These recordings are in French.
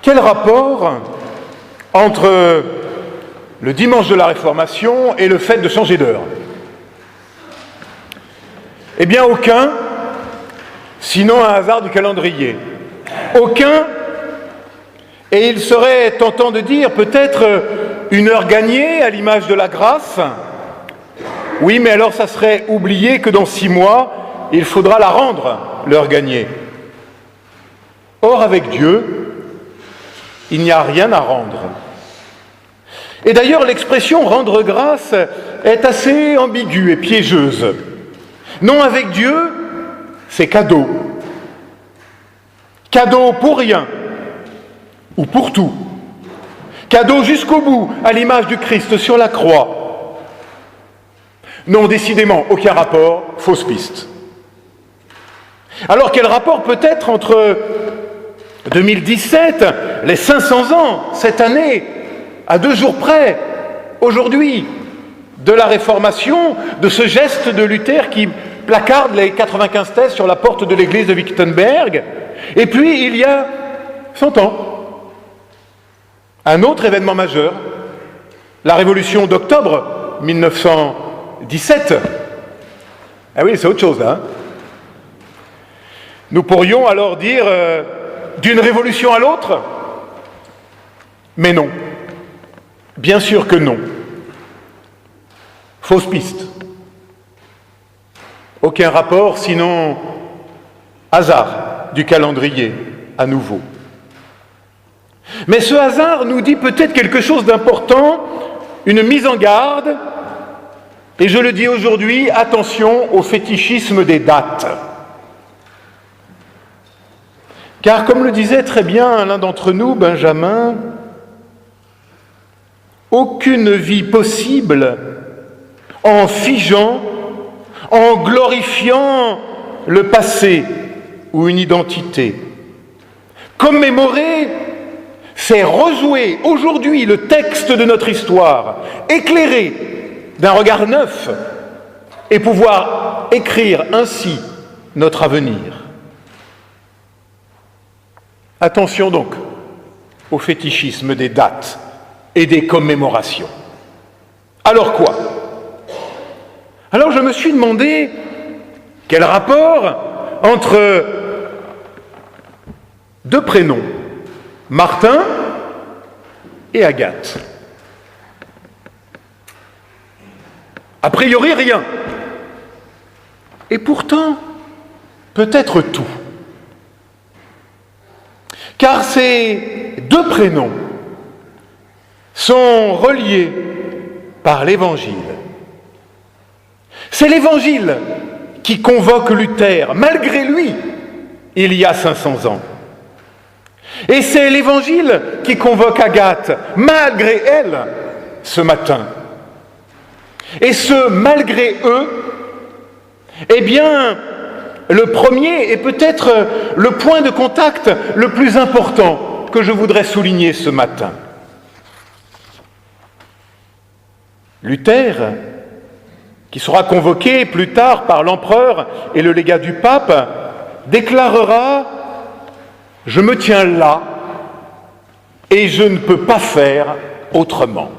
Quel rapport entre le dimanche de la Réformation et le fait de changer d'heure? Eh bien, aucun, sinon un hasard du calendrier. Aucun, et il serait tentant de dire peut-être une heure gagnée à l'image de la grâce. Oui, mais alors ça serait oublier que dans 6 mois, il faudra la rendre, l'heure gagnée. Or, avec Dieu, il n'y a rien à rendre. Et d'ailleurs, l'expression « rendre grâce » est assez ambiguë et piégeuse. Non, avec Dieu, c'est cadeau. Cadeau pour rien ou pour tout. Cadeau jusqu'au bout, à l'image du Christ sur la croix. Non, décidément, aucun rapport, fausse piste. Alors, quel rapport peut-être entre 2017, les 500 ans, cette année, à 2 jours près, aujourd'hui, de la Réformation, de ce geste de Luther qui placarde les 95 thèses sur la porte de l'église de Wittenberg, et puis il y a 100 ans, un autre événement majeur, la Révolution d'octobre 1917. Ah oui, c'est autre chose, hein. Nous pourrions alors dire d'une révolution à l'autre, mais non. Bien sûr que non. Fausse piste. Aucun rapport, sinon hasard du calendrier, à nouveau. Mais ce hasard nous dit peut-être quelque chose d'important, une mise en garde, et je le dis aujourd'hui, attention au fétichisme des dates. Car comme le disait très bien l'un d'entre nous, Benjamin, aucune vie possible en figeant, en glorifiant le passé ou une identité. Commémorer, c'est rejouer aujourd'hui le texte de notre histoire, éclairé d'un regard neuf, et pouvoir écrire ainsi notre avenir. Attention donc au fétichisme des dates et des commémorations. Alors quoi? Alors je me suis demandé quel rapport entre 2 prénoms, Martin et Agathe. A priori rien. Et pourtant, peut-être tout. Car ces 2 prénoms sont reliés par l'Évangile. C'est l'Évangile qui convoque Luther, malgré lui, il y a 500 ans. Et c'est l'Évangile qui convoque Agathe, malgré elle, ce matin. Et ce malgré eux, eh bien, le premier est peut-être le point de contact le plus important que je voudrais souligner ce matin. Luther, qui sera convoqué plus tard par l'empereur et le légat du pape, déclarera « Je me tiens là et je ne peux pas faire autrement.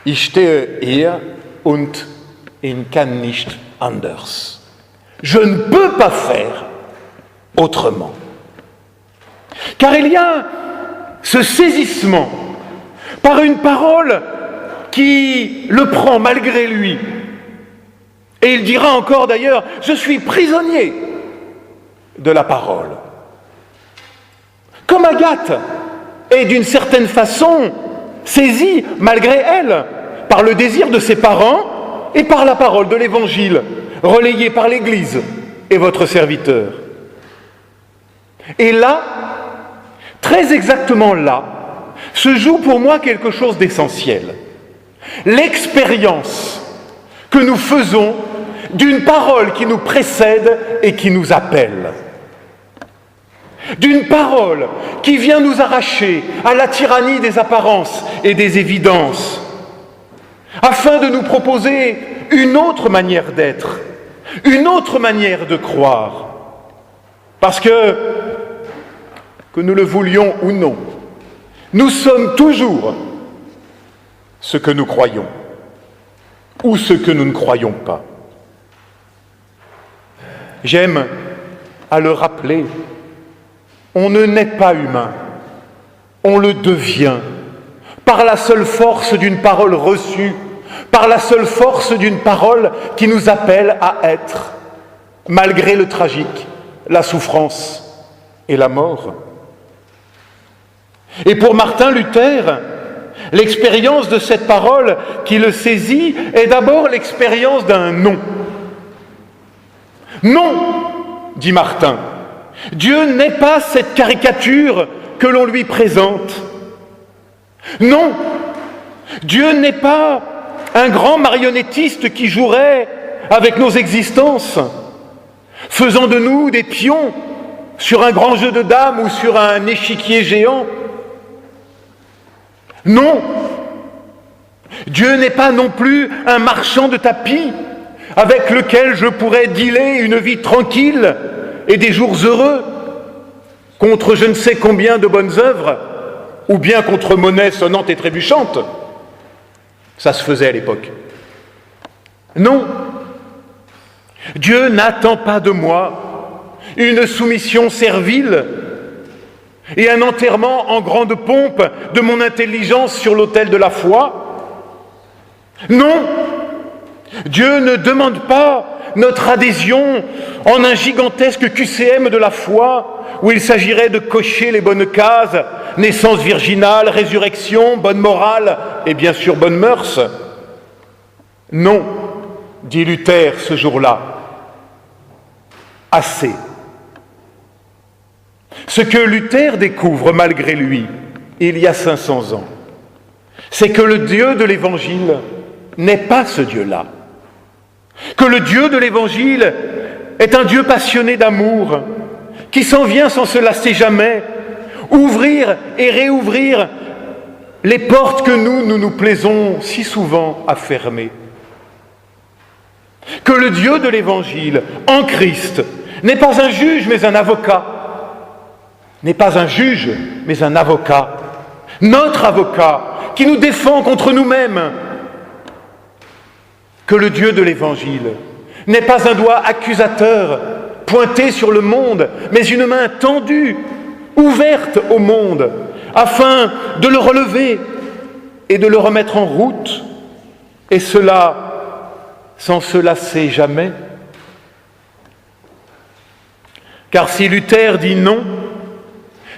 Ich stehe hier und ich kann nicht anders. » Je ne peux pas faire autrement. Car il y a ce saisissement par une parole qui le prend malgré lui. Et il dira encore d'ailleurs, je suis prisonnier de la parole. Comme Agathe est d'une certaine façon saisie, malgré elle, par le désir de ses parents et par la parole de l'Évangile, relayée par l'Église et votre serviteur. Et là, très exactement là, se joue pour moi quelque chose d'essentiel. L'expérience que nous faisons d'une parole qui nous précède et qui nous appelle. D'une parole qui vient nous arracher à la tyrannie des apparences et des évidences, afin de nous proposer une autre manière d'être, une autre manière de croire. Parce que que nous le voulions ou non, nous sommes toujours ce que nous croyons ou ce que nous ne croyons pas. J'aime à le rappeler, on ne naît pas humain, on le devient par la seule force d'une parole reçue, par la seule force d'une parole qui nous appelle à être, malgré le tragique, la souffrance et la mort. Et pour Martin Luther, l'expérience de cette parole qui le saisit est d'abord l'expérience d'un non. Non, dit Martin, Dieu n'est pas cette caricature que l'on lui présente. Non, Dieu n'est pas un grand marionnettiste qui jouerait avec nos existences, faisant de nous des pions sur un grand jeu de dames ou sur un échiquier géant. Non, Dieu n'est pas non plus un marchand de tapis avec lequel je pourrais dealer une vie tranquille et des jours heureux contre je ne sais combien de bonnes œuvres ou bien contre monnaie sonnante et trébuchante. Ça se faisait à l'époque. Non, Dieu n'attend pas de moi une soumission servile et un enterrement en grande pompe de mon intelligence sur l'autel de la foi. Non, Dieu ne demande pas notre adhésion en un gigantesque QCM de la foi où il s'agirait de cocher les bonnes cases, naissance virginale, résurrection, bonne morale et bien sûr bonnes mœurs. Non, dit Luther ce jour-là, assez. Ce que Luther découvre malgré lui, il y a 500 ans, c'est que le Dieu de l'Évangile n'est pas ce Dieu-là. Que le Dieu de l'Évangile est un Dieu passionné d'amour, qui s'en vient sans se lasser jamais, ouvrir et réouvrir les portes que nous plaisons si souvent à fermer. Que le Dieu de l'Évangile, en Christ, n'est pas un juge mais un avocat, n'est pas un juge mais un avocat, notre avocat qui nous défend contre nous-mêmes. Que le Dieu de l'Évangile n'est pas un doigt accusateur pointé sur le monde, mais une main tendue, ouverte au monde, afin de le relever et de le remettre en route, et cela sans se lasser jamais. Car si Luther dit non,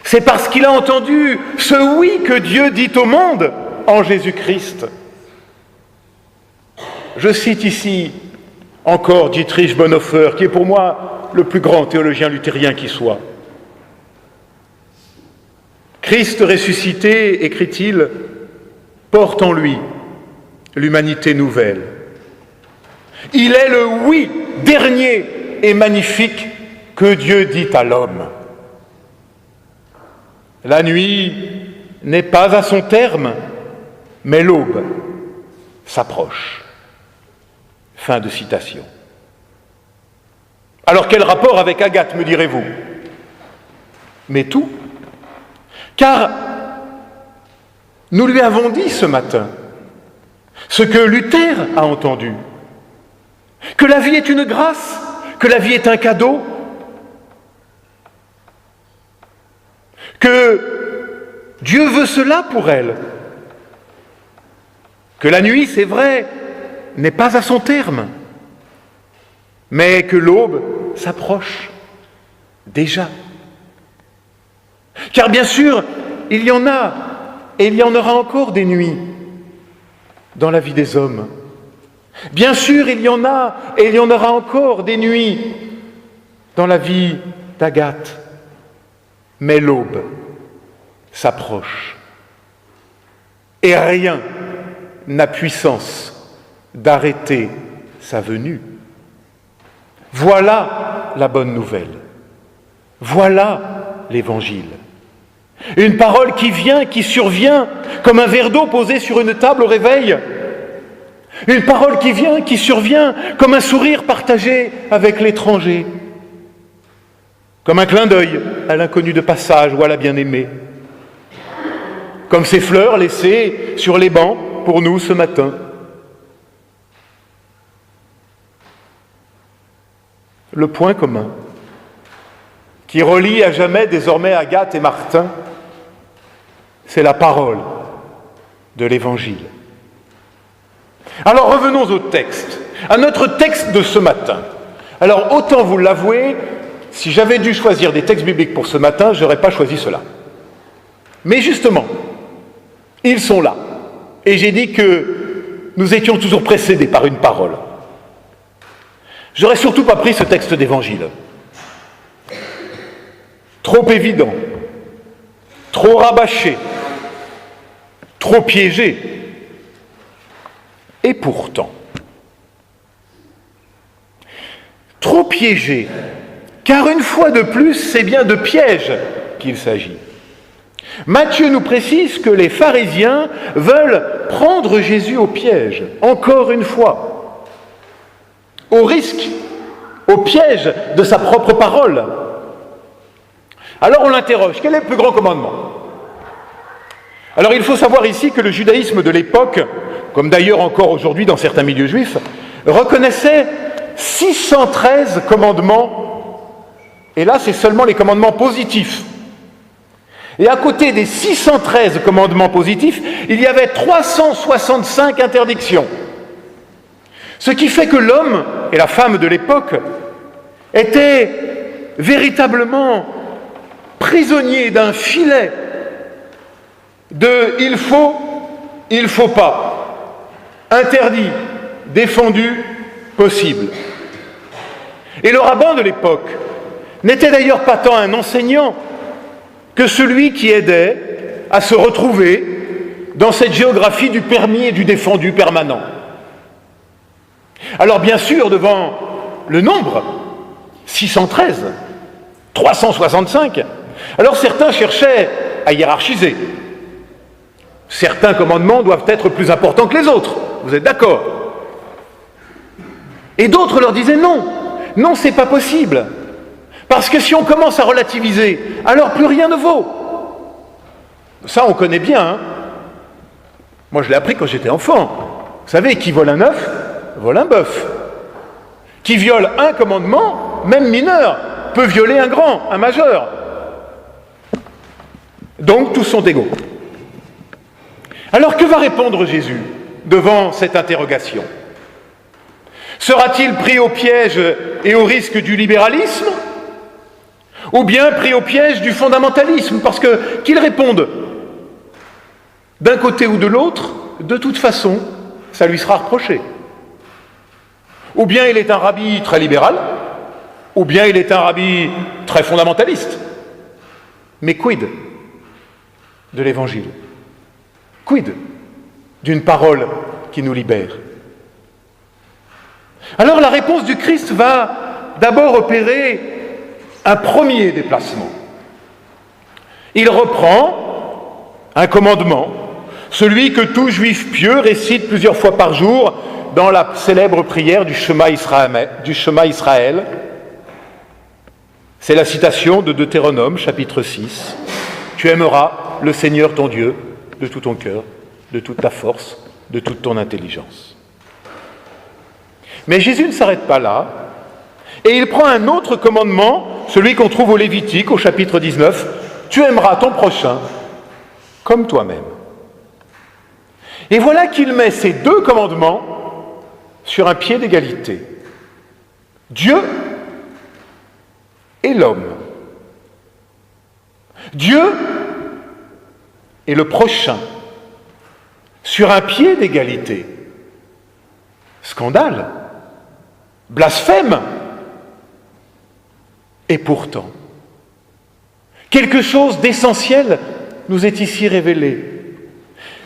c'est parce qu'il a entendu ce oui que Dieu dit au monde en Jésus-Christ. Je cite ici encore Dietrich Bonhoeffer, qui est pour moi le plus grand théologien luthérien qui soit. Christ ressuscité, écrit-il, porte en lui l'humanité nouvelle. Il est le oui dernier et magnifique que Dieu dit à l'homme. La nuit n'est pas à son terme, mais l'aube s'approche. Fin de citation. Alors quel rapport avec Agathe, me direz-vous? Mais tout. Car nous lui avons dit ce matin ce que Luther a entendu, que la vie est une grâce, que la vie est un cadeau, que Dieu veut cela pour elle, que la nuit, c'est vrai, n'est pas à son terme, mais que l'aube s'approche déjà. Car bien sûr, il y en a, et il y en aura encore des nuits dans la vie des hommes. Bien sûr, il y en a, et il y en aura encore des nuits dans la vie d'Agathe. Mais l'aube s'approche. Et rien n'a puissance d'arrêter sa venue. Voilà la bonne nouvelle. Voilà l'Évangile. Une parole qui vient, qui survient, comme un verre d'eau posé sur une table au réveil. Une parole qui vient, qui survient, comme un sourire partagé avec l'étranger. comme un clin d'œil à l'inconnu de passage ou à la bien-aimée, comme ces fleurs laissées sur les bancs pour nous ce matin. Le point commun qui relie à jamais désormais Agathe et Martin, c'est la parole de l'Évangile. Alors revenons au texte, à notre texte de ce matin. Alors autant vous l'avouer, si j'avais dû choisir des textes bibliques pour ce matin, je n'aurais pas choisi cela. Mais justement, ils sont là. Et j'ai dit que nous étions toujours précédés par une parole. J'aurais surtout pas pris ce texte d'Évangile. Trop évident, trop rabâché, trop piégé. Et pourtant, trop piégé, car une fois de plus, c'est bien de piège qu'il s'agit. Matthieu nous précise que les pharisiens veulent prendre Jésus au piège, encore une fois, au risque, au piège de sa propre parole. Alors on l'interroge, quel est le plus grand commandement ? Alors il faut savoir ici que le judaïsme de l'époque, comme d'ailleurs encore aujourd'hui dans certains milieux juifs, reconnaissait 613 commandements, et là c'est seulement les commandements positifs. Et à côté des 613 commandements positifs, il y avait 365 interdictions. Ce qui fait que l'homme et la femme de l'époque étaient véritablement prisonniers d'un filet de il faut pas, interdit, défendu, possible. Et le rabbin de l'époque n'était d'ailleurs pas tant un enseignant que celui qui aidait à se retrouver dans cette géographie du permis et du défendu permanent. Alors bien sûr, devant le nombre, 613, 365, alors certains cherchaient à hiérarchiser. Certains commandements doivent être plus importants que les autres, vous êtes d'accord ? Et d'autres leur disaient non, non, c'est pas possible. Parce que si on commence à relativiser, alors plus rien ne vaut. Ça, on connaît bien. Hein. Moi, je l'ai appris quand j'étais enfant. Vous savez, qui vole un œuf, vole un bœuf. Qui viole un commandement, même mineur, peut violer un grand, un majeur. Donc, tous sont égaux. Alors, que va répondre Jésus devant cette interrogation ? Sera-t-il pris au piège et au risque du libéralisme ? Ou bien pris au piège du fondamentalisme, parce que qu'il réponde d'un côté ou de l'autre, de toute façon, ça lui sera reproché. Ou bien il est un rabbi très libéral, ou bien il est un rabbi très fondamentaliste. Mais quid de l'Évangile ? Quid d'une parole qui nous libère ? Alors la réponse du Christ va d'abord opérer un premier déplacement. Il reprend un commandement, celui que tout juif pieux récite plusieurs fois par jour dans la célèbre prière du Shema Israël. C'est la citation de Deutéronome, chapitre 6. « Tu aimeras le Seigneur ton Dieu de tout ton cœur, de toute ta force, de toute ton intelligence. » Mais Jésus ne s'arrête pas là, et il prend un autre commandement, celui qu'on trouve au Lévitique, au chapitre 19, « Tu aimeras ton prochain comme toi-même. » Et voilà qu'il met ces deux commandements sur un pied d'égalité. Dieu et l'homme. Dieu et le prochain sur un pied d'égalité. Scandale, blasphème. Et pourtant, quelque chose d'essentiel nous est ici révélé.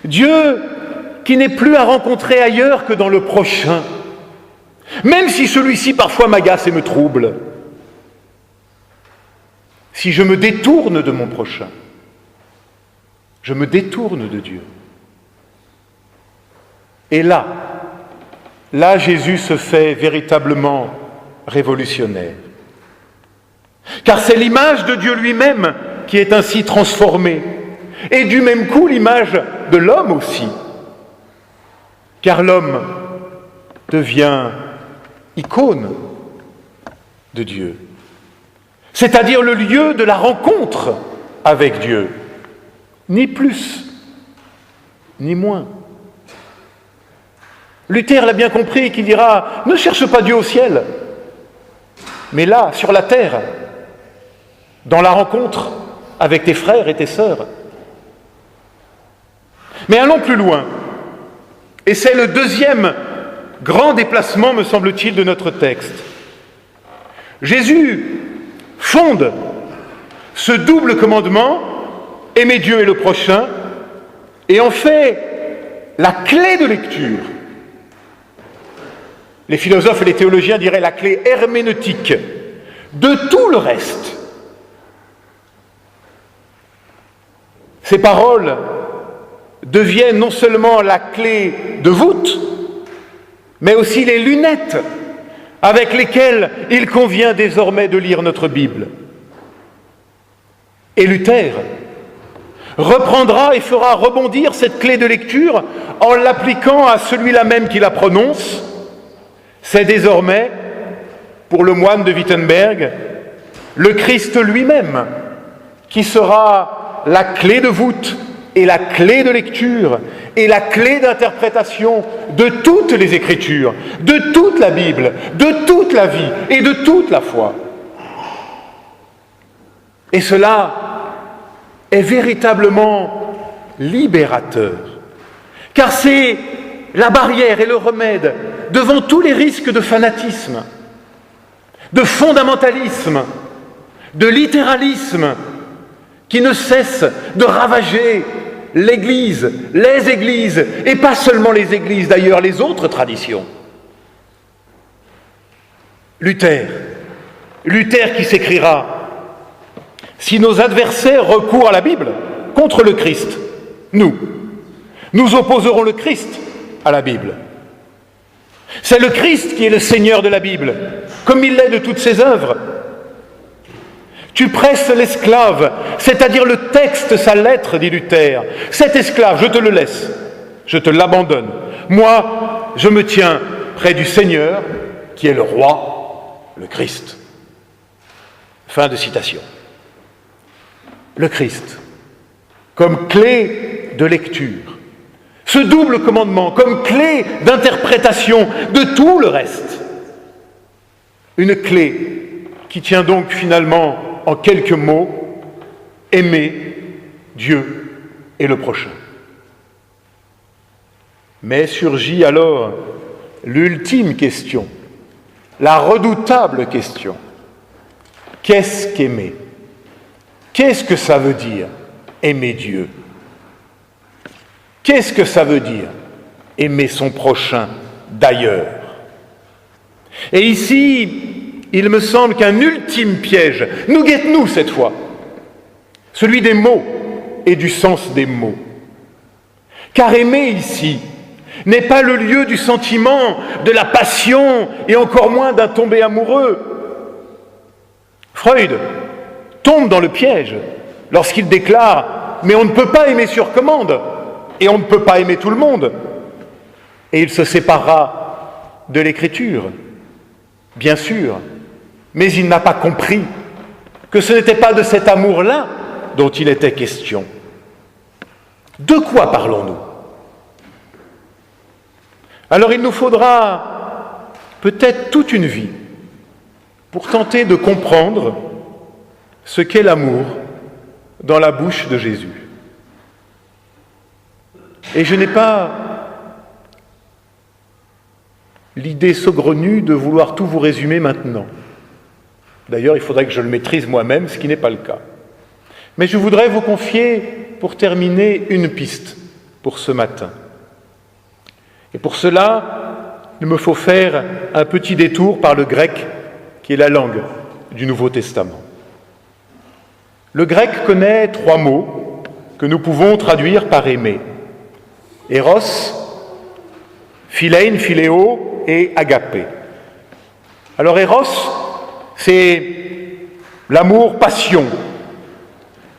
Dieu qui n'est plus à rencontrer ailleurs que dans le prochain, même si celui-ci parfois m'agace et me trouble. Si je me détourne de mon prochain, je me détourne de Dieu. Et là, Jésus se fait véritablement révolutionnaire. car c'est l'image de Dieu lui-même qui est ainsi transformée, et du même coup l'image de l'homme aussi, car l'homme devient icône de Dieu, c'est-à-dire le lieu de la rencontre avec Dieu, ni plus, ni moins. Luther l'a bien compris, qu'il dira « Ne cherche pas Dieu au ciel, mais là, sur la terre, dans la rencontre avec tes frères et tes sœurs. » Mais allons plus loin, et c'est le deuxième grand déplacement, me semble-t-il, de notre texte. Jésus fonde ce double commandement, aimer Dieu et le prochain, et en fait la clé de lecture. Les philosophes et les théologiens diraient la clé herméneutique de tout le reste. Ces paroles deviennent non seulement la clé de voûte, mais aussi les lunettes avec lesquelles il convient désormais de lire notre Bible. Et Luther reprendra et fera rebondir cette clé de lecture en l'appliquant à celui-là même qui la prononce. C'est désormais, pour le moine de Wittenberg, le Christ lui-même qui sera la clé de voûte et la clé de lecture et la clé d'interprétation de toutes les Écritures, de toute la Bible, de toute la vie et de toute la foi. Et cela est véritablement libérateur, car c'est la barrière et le remède devant tous les risques de fanatisme, de fondamentalisme, de littéralisme qui ne cessent de ravager l'Église, les Églises, et pas seulement les Églises, d'ailleurs, les autres traditions. Luther qui s'écrira « Si nos adversaires recourent à la Bible contre le Christ, nous opposerons le Christ à la Bible. C'est le Christ qui est le Seigneur de la Bible, comme il l'est de toutes ses œuvres. Tu presses l'esclave, c'est-à-dire le texte, sa lettre, dit Luther. Cet esclave, je te le laisse, je te l'abandonne. Moi, je me tiens près du Seigneur, qui est le roi, le Christ. » Fin de citation. Le Christ, comme clé de lecture. Ce double commandement comme clé d'interprétation de tout le reste. Une clé qui tient donc finalement en quelques mots, aimer Dieu et le prochain. Mais surgit alors l'ultime question, la redoutable question. Qu'est-ce qu'aimer ? Qu'est-ce que ça veut dire, aimer Dieu ? Qu'est-ce que ça veut dire, aimer son prochain d'ailleurs ? Et ici, il me semble qu'un ultime piège nous guette, nous, cette fois, celui des mots et du sens des mots. Car aimer ici n'est pas le lieu du sentiment, de la passion et encore moins d'un tombé amoureux. Freud tombe dans le piège lorsqu'il déclare « mais on ne peut pas aimer sur commande ». Et on ne peut pas aimer tout le monde. Et il se séparera de l'Écriture, bien sûr, mais il n'a pas compris que ce n'était pas de cet amour-là dont il était question. De quoi parlons-nous ? Alors il nous faudra peut-être toute une vie pour tenter de comprendre ce qu'est l'amour dans la bouche de Jésus. Et je n'ai pas l'idée saugrenue de vouloir tout vous résumer maintenant. D'ailleurs, il faudrait que je le maîtrise moi-même, ce qui n'est pas le cas. Mais je voudrais vous confier, pour terminer, une piste pour ce matin. Et pour cela, il me faut faire un petit détour par le grec, qui est la langue du Nouveau Testament. Le grec connaît 3 mots que nous pouvons traduire par aimer. Eros, philein, philéo et agapé. Alors Eros, c'est l'amour passion,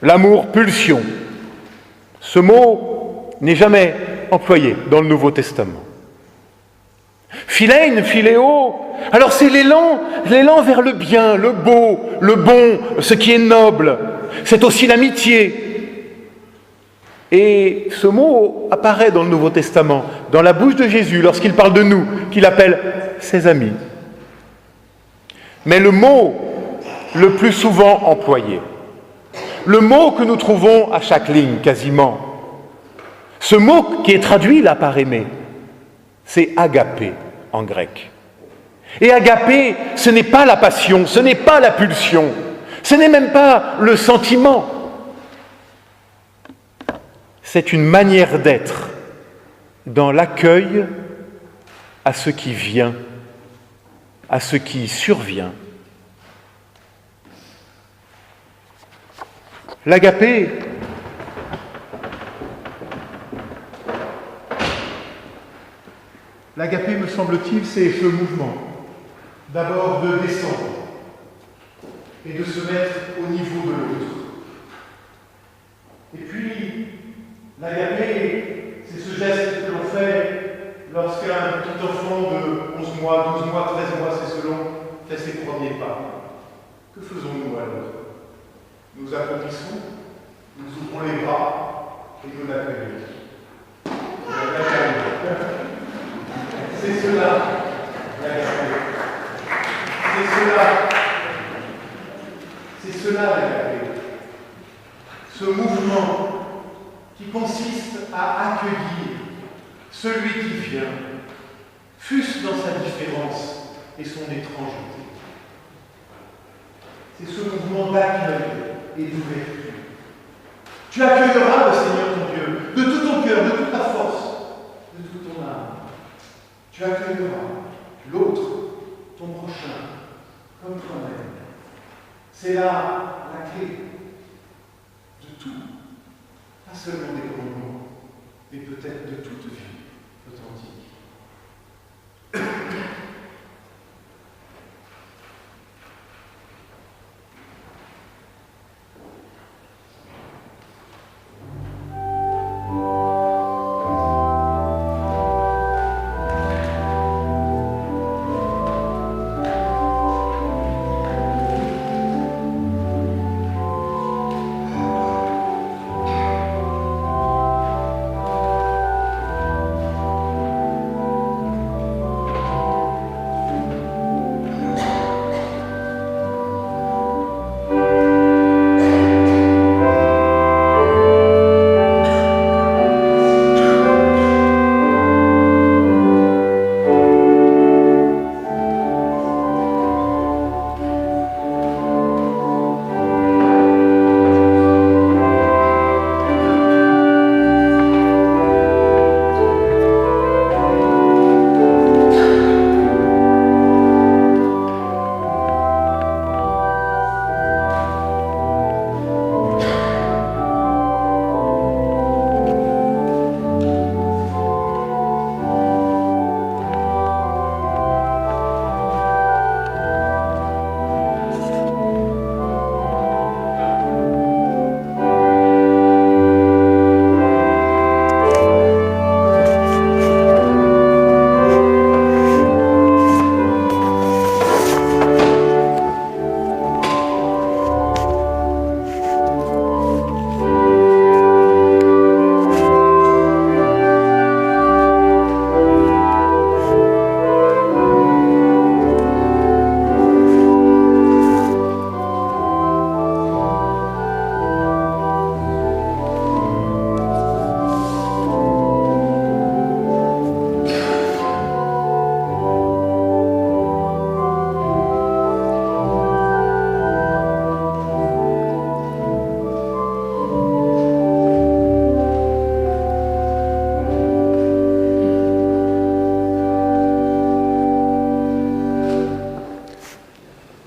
l'amour pulsion. Ce mot n'est jamais employé dans le Nouveau Testament. Philein, philéo, alors c'est l'élan vers le bien, le beau, le bon, ce qui est noble. C'est aussi l'amitié. Et ce mot apparaît dans le Nouveau Testament, dans la bouche de Jésus, lorsqu'il parle de nous, qu'il appelle ses amis. Mais le mot le plus souvent employé, le mot que nous trouvons à chaque ligne quasiment, ce mot qui est traduit là par aimer, c'est agapé en grec. Et agapé, ce n'est pas la passion, ce n'est pas la pulsion, ce n'est même pas le sentiment. C'est une manière d'être dans l'accueil à ce qui vient, à ce qui survient. L'agapé, me semble-t-il, c'est ce mouvement, d'abord de descendre et de se mettre au niveau de l'autre. Et puis, l'agapé, c'est ce geste que l'on fait lorsqu'un petit enfant de 11 mois, 12 mois, 13 mois, c'est selon, fait ses premiers pas. Que faisons-nous alors? Nous accomplissons, nous ouvrons les bras et nous l'accueillons. C'est cela, l'agapé. C'est cela l'agapé. Ce mouvement qui consiste à accueillir celui qui vient, fût-ce dans sa différence et son étrangeté. C'est ce mouvement d'accueil et d'ouverture. Tu accueilleras le Seigneur ton Dieu, de tout ton cœur, de toute ta force, de toute ton âme. Tu accueilleras l'autre, ton prochain, comme toi-même. C'est là la clé de tout. Pas seulement des commandements, mais peut-être de toute vie authentique.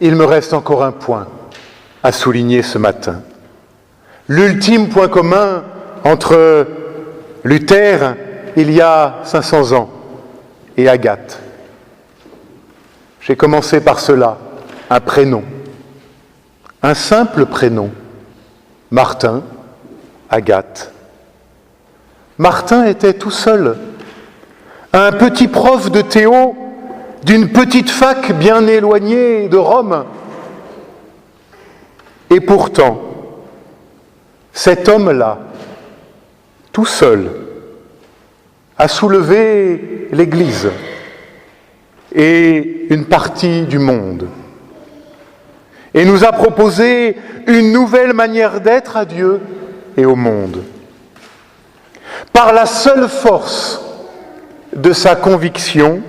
Il me reste encore un point à souligner ce matin. L'ultime point commun entre Luther, il y a 500 ans, et Agathe. J'ai commencé par cela, un prénom. un simple prénom, Martin, Agathe. Martin était tout seul, un petit prof de théo d'une petite fac bien éloignée de Rome. Et pourtant, cet homme-là, tout seul, a soulevé l'Église et une partie du monde, et nous a proposé une nouvelle manière d'être à Dieu et au monde, par la seule force de sa conviction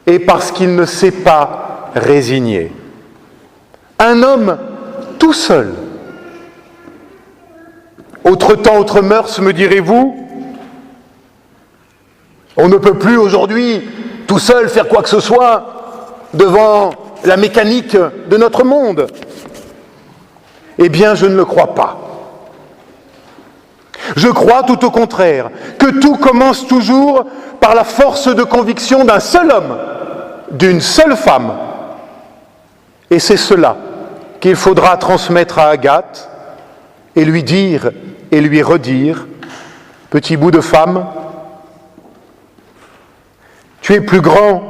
et parce qu'il ne s'est pas résigné. Un homme tout seul. Autre temps, autre mœurs, me direz-vous. On ne peut plus aujourd'hui, tout seul, faire quoi que ce soit devant la mécanique de notre monde. Eh bien, je ne le crois pas. Je crois tout au contraire que tout commence toujours par la force de conviction d'un seul homme, d'une seule femme. Et c'est cela qu'il faudra transmettre à Agathe et lui dire et lui redire, petit bout de femme, tu es plus grand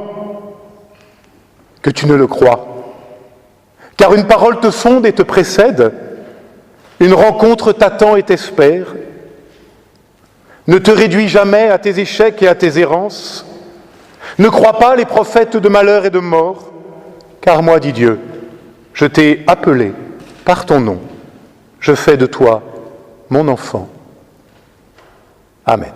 que tu ne le crois, car une parole te fonde et te précède, une rencontre t'attend et t'espère. Ne te réduis jamais à tes échecs et à tes errances. Ne crois pas les prophètes de malheur et de mort, car moi, dit Dieu, je t'ai appelé par ton nom. Je fais de toi mon enfant. Amen.